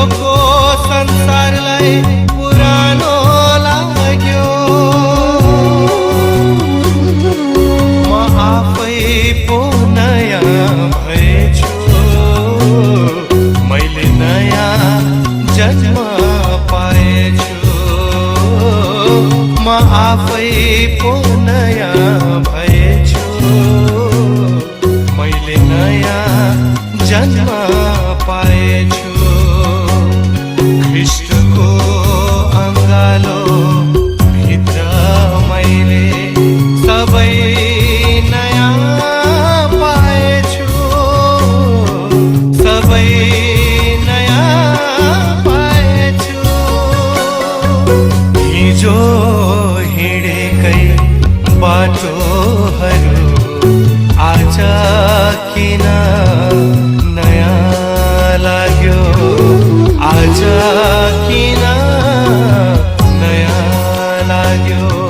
हिजोको संसारलाई पुरानो लाग्यो। म आफै पो नयाँ भएछु, मैले नयाँ जन्म पाएछु। म आफै पो नयाँ भएछु, मैले नयाँ जन्म पाएछु। ख्रीष्टको अङ्गालो भित्र मैले सबै नयाँ पाएछु, सबै नयाँ पाएछु। हिजो हिँडेकै बाटोहरू आज किन नयाँ लाग्यो, आज किन नयाँ लाग्यो।